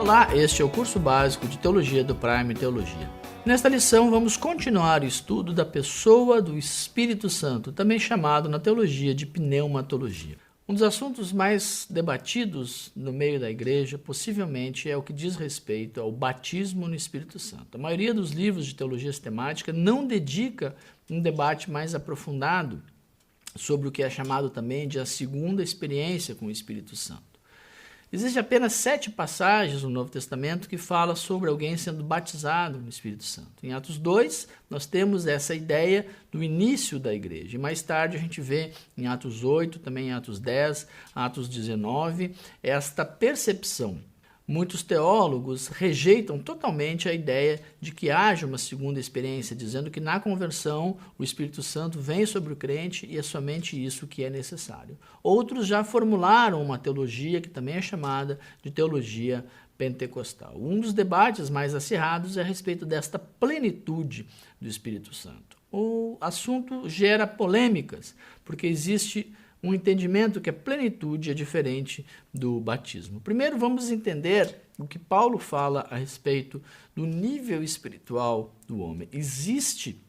Olá, este é o curso básico de Teologia do Prime Teologia. Nesta lição vamos continuar o estudo da pessoa do Espírito Santo, também chamado na teologia de pneumatologia. Um dos assuntos mais debatidos no meio da igreja, possivelmente, é o que diz respeito ao batismo no Espírito Santo. A maioria dos livros de teologia sistemática não dedica um debate mais aprofundado sobre o que é chamado também de a segunda experiência com o Espírito Santo. Existem apenas 7 passagens no Novo Testamento que falam sobre alguém sendo batizado no Espírito Santo. Em Atos 2, nós temos essa ideia do início da igreja. E mais tarde a gente vê em Atos 8, também em Atos 10, Atos 19, esta percepção. Muitos teólogos rejeitam totalmente a ideia de que haja uma segunda experiência, dizendo que na conversão o Espírito Santo vem sobre o crente e é somente isso que é necessário. Outros já formularam uma teologia que também é chamada de teologia pentecostal. Um dos debates mais acirrados é a respeito desta plenitude do Espírito Santo. O assunto gera polêmicas, porque existe um entendimento que a plenitude é diferente do batismo. Primeiro, vamos entender o que Paulo fala a respeito do nível espiritual do homem. Existe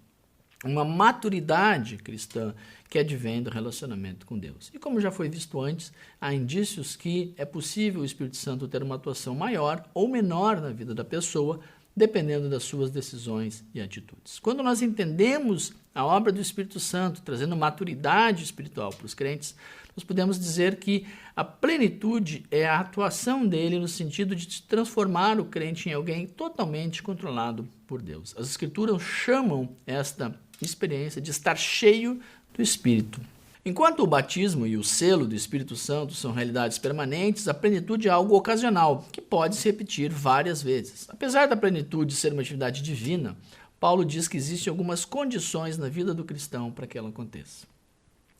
uma maturidade cristã que advém do relacionamento com Deus. E como já foi visto antes, há indícios que é possível o Espírito Santo ter uma atuação maior ou menor na vida da pessoa, dependendo das suas decisões e atitudes. Quando nós entendemos a obra do Espírito Santo, trazendo maturidade espiritual para os crentes, nós podemos dizer que a plenitude é a atuação dele no sentido de transformar o crente em alguém totalmente controlado por Deus. As Escrituras chamam esta experiência de estar cheio do Espírito. Enquanto o batismo e o selo do Espírito Santo são realidades permanentes, a plenitude é algo ocasional, que pode se repetir várias vezes. Apesar da plenitude ser uma atividade divina, Paulo diz que existem algumas condições na vida do cristão para que ela aconteça.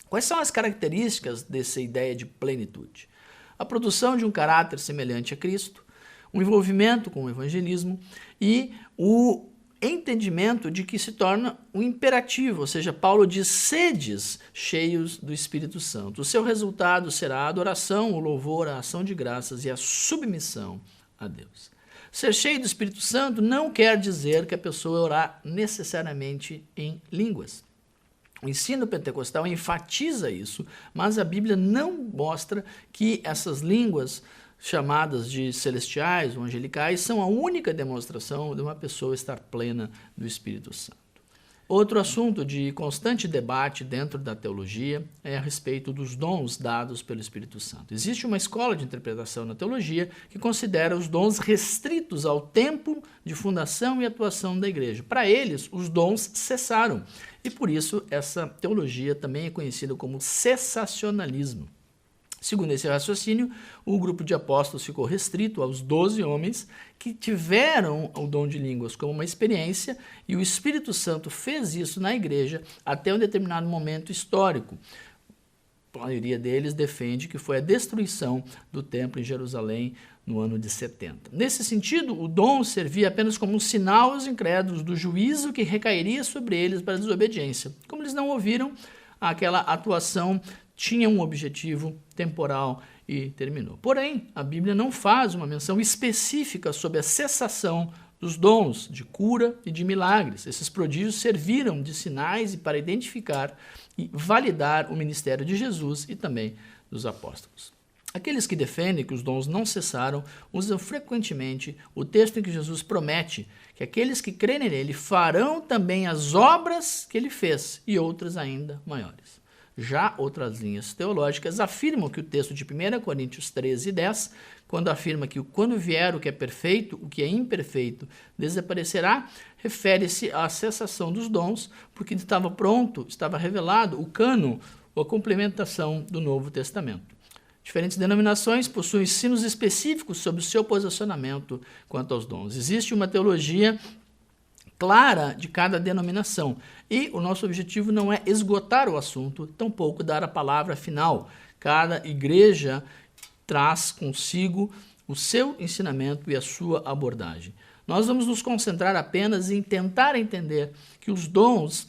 Quais são as características dessa ideia de plenitude? A produção de um caráter semelhante a Cristo, o envolvimento com o evangelismo e o entendimento de que se torna um imperativo, ou seja, Paulo diz: sedes cheios do Espírito Santo. O seu resultado será a adoração, o louvor, a ação de graças e a submissão a Deus. Ser cheio do Espírito Santo não quer dizer que a pessoa orará necessariamente em línguas. O ensino pentecostal enfatiza isso, mas a Bíblia não mostra que essas línguas chamadas de celestiais ou angelicais são a única demonstração de uma pessoa estar plena do Espírito Santo. Outro assunto de constante debate dentro da teologia é a respeito dos dons dados pelo Espírito Santo. Existe uma escola de interpretação na teologia que considera os dons restritos ao tempo de fundação e atuação da igreja. Para eles, os dons cessaram e por isso essa teologia também é conhecida como cessacionalismo. Segundo esse raciocínio, o grupo de apóstolos ficou restrito aos 12 homens que tiveram o dom de línguas como uma experiência e o Espírito Santo fez isso na igreja até um determinado momento histórico. A maioria deles defende que foi a destruição do templo em Jerusalém no ano de 70. Nesse sentido, o dom servia apenas como um sinal aos incrédulos do juízo que recairia sobre eles para a desobediência. Como eles não ouviram, aquela atuação tinha um objetivo temporal e terminou. Porém, a Bíblia não faz uma menção específica sobre a cessação dos dons de cura e de milagres. Esses prodígios serviram de sinais e para identificar e validar o ministério de Jesus e também dos apóstolos. Aqueles que defendem que os dons não cessaram usam frequentemente o texto em que Jesus promete que aqueles que crerem nele farão também as obras que ele fez e outras ainda maiores. Já outras linhas teológicas afirmam que o texto de 1 Coríntios 13:10, quando afirma que quando vier o que é perfeito, o que é imperfeito desaparecerá, refere-se à cessação dos dons, porque estava pronto, estava revelado o cânon, ou a complementação do Novo Testamento. Diferentes denominações possuem ensinos específicos sobre o seu posicionamento quanto aos dons. Existe uma teologia clara de cada denominação. E o nosso objetivo não é esgotar o assunto, tampouco dar a palavra final. Cada igreja traz consigo o seu ensinamento e a sua abordagem. Nós vamos nos concentrar apenas em tentar entender que os dons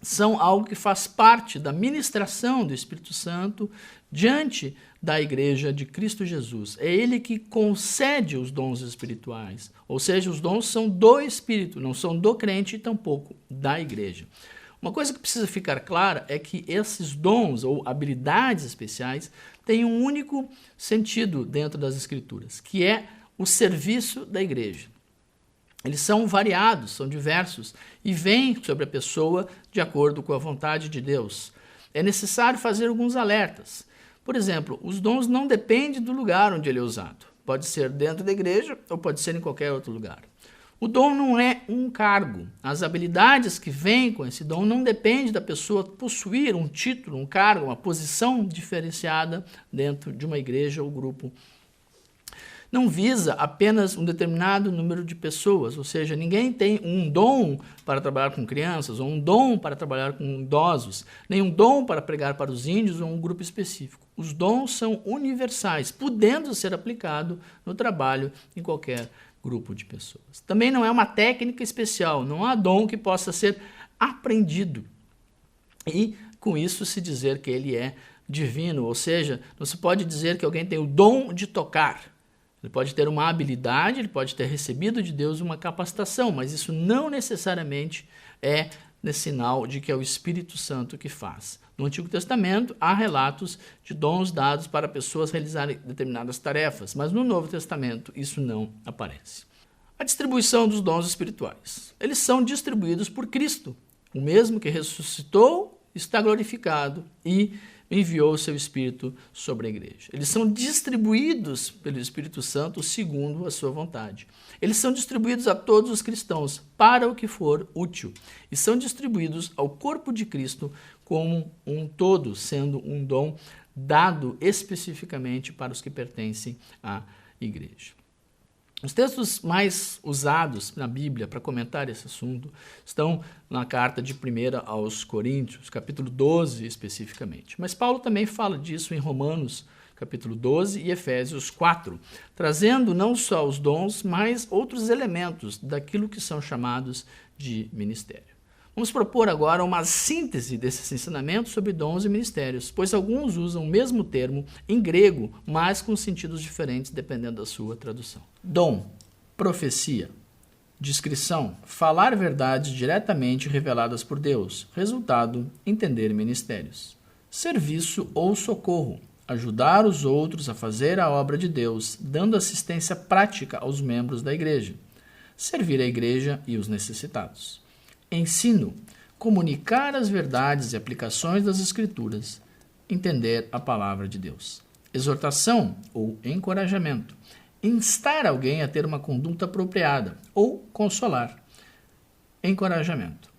são algo que faz parte da ministração do Espírito Santo diante da Igreja de Cristo Jesus. É Ele que concede os dons espirituais, ou seja, os dons são do Espírito, não são do crente e tampouco da Igreja. Uma coisa que precisa ficar clara é que esses dons ou habilidades especiais têm um único sentido dentro das Escrituras, que é o serviço da Igreja. Eles são variados, são diversos e vêm sobre a pessoa de acordo com a vontade de Deus. É necessário fazer alguns alertas. Por exemplo, os dons não dependem do lugar onde ele é usado. Pode ser dentro da igreja ou pode ser em qualquer outro lugar. O dom não é um cargo. As habilidades que vêm com esse dom não dependem da pessoa possuir um título, um cargo, uma posição diferenciada dentro de uma igreja ou grupo. Não visa apenas um determinado número de pessoas, ou seja, ninguém tem um dom para trabalhar com crianças, ou um dom para trabalhar com idosos, nem um dom para pregar para os índios ou um grupo específico. Os dons são universais, podendo ser aplicado no trabalho em qualquer grupo de pessoas. Também não é uma técnica especial, não há dom que possa ser aprendido. E com isso se dizer que ele é divino, ou seja, não se pode dizer que alguém tem o dom de tocar. Ele pode ter uma habilidade, ele pode ter recebido de Deus uma capacitação, mas isso não necessariamente é sinal de que é o Espírito Santo que faz. No Antigo Testamento, há relatos de dons dados para pessoas realizarem determinadas tarefas, mas no Novo Testamento isso não aparece. A distribuição dos dons espirituais. Eles são distribuídos por Cristo, o mesmo que ressuscitou, está glorificado e enviou o seu Espírito sobre a igreja. Eles são distribuídos pelo Espírito Santo segundo a sua vontade. Eles são distribuídos a todos os cristãos para o que for útil e são distribuídos ao corpo de Cristo como um todo, sendo um dom dado especificamente para os que pertencem à igreja. Os textos mais usados na Bíblia para comentar esse assunto estão na carta de 1 aos Coríntios, capítulo 12 especificamente. Mas Paulo também fala disso em Romanos, capítulo 12 e Efésios 4, trazendo não só os dons, mas outros elementos daquilo que são chamados de ministério. Vamos propor agora uma síntese desses ensinamentos sobre dons e ministérios, pois alguns usam o mesmo termo em grego, mas com sentidos diferentes dependendo da sua tradução. Dom, profecia, discrição, falar verdades diretamente reveladas por Deus. Resultado, entender ministérios. Serviço ou socorro, ajudar os outros a fazer a obra de Deus, dando assistência prática aos membros da igreja. Servir a igreja e os necessitados. Ensino, comunicar as verdades e aplicações das Escrituras, entender a palavra de Deus. Exortação ou encorajamento, instar alguém a ter uma conduta apropriada ou consolar. Encorajamento.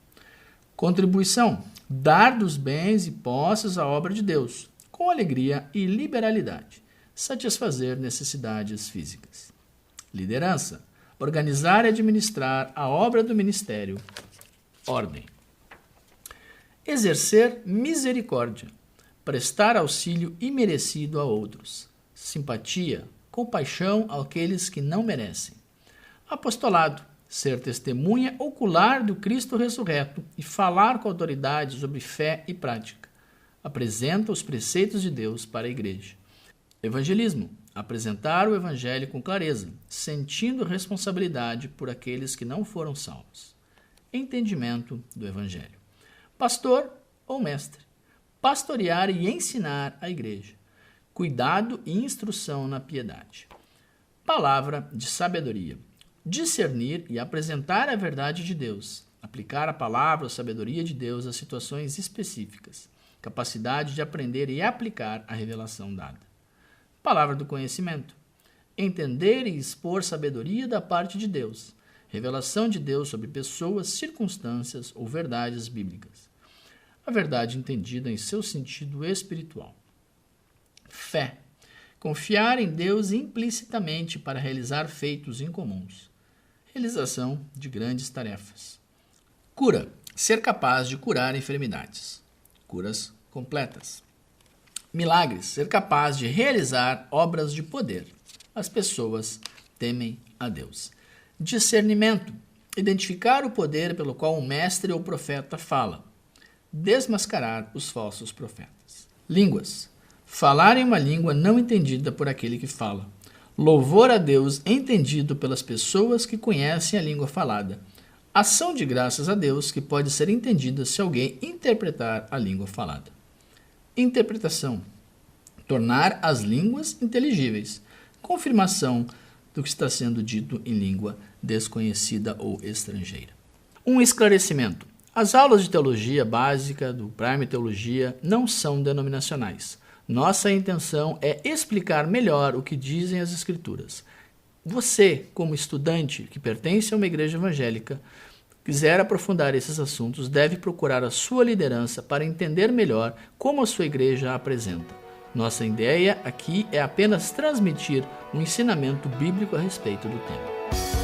Contribuição, dar dos bens e posses à obra de Deus, com alegria e liberalidade, satisfazer necessidades físicas. Liderança, organizar e administrar a obra do ministério. Ordem. Exercer misericórdia, prestar auxílio imerecido a outros. Simpatia, compaixão àqueles que não merecem. Apostolado, ser testemunha ocular do Cristo ressurreto e falar com autoridade sobre fé e prática. Apresenta os preceitos de Deus para a igreja. Evangelismo, apresentar o evangelho com clareza, sentindo responsabilidade por aqueles que não foram salvos. Entendimento do evangelho. Pastor ou mestre, pastorear e ensinar a igreja. Cuidado e instrução na piedade. Palavra de sabedoria, discernir e apresentar a verdade de Deus. Aplicar a palavra ou sabedoria de Deus a situações específicas. Capacidade de aprender e aplicar a revelação dada. Palavra do conhecimento, entender e expor sabedoria da parte de Deus. Revelação de Deus sobre pessoas, circunstâncias ou verdades bíblicas. A verdade entendida em seu sentido espiritual. Fé. Confiar em Deus implicitamente para realizar feitos incomuns. Realização de grandes tarefas. Cura. Ser capaz de curar enfermidades. Curas completas. Milagres. Ser capaz de realizar obras de poder. As pessoas temem a Deus. Discernimento, identificar o poder pelo qual um mestre ou profeta fala. desmascarar os falsos profetas. Línguas. Falar em uma língua não entendida por aquele que fala. Louvor a Deus entendido pelas pessoas que conhecem a língua falada. Ação de graças a Deus que pode ser entendida se alguém interpretar a língua falada. Interpretação. Tornar as línguas inteligíveis. Confirmação do que está sendo dito em língua desconhecida ou estrangeira. Um esclarecimento. As aulas de teologia básica do Prime Teologia não são denominacionais. Nossa intenção é explicar melhor o que dizem as Escrituras. Você, como estudante que pertence a uma igreja evangélica, quiser aprofundar esses assuntos, deve procurar a sua liderança para entender melhor como a sua igreja a apresenta. Nossa ideia aqui é apenas transmitir um ensinamento bíblico a respeito do tema.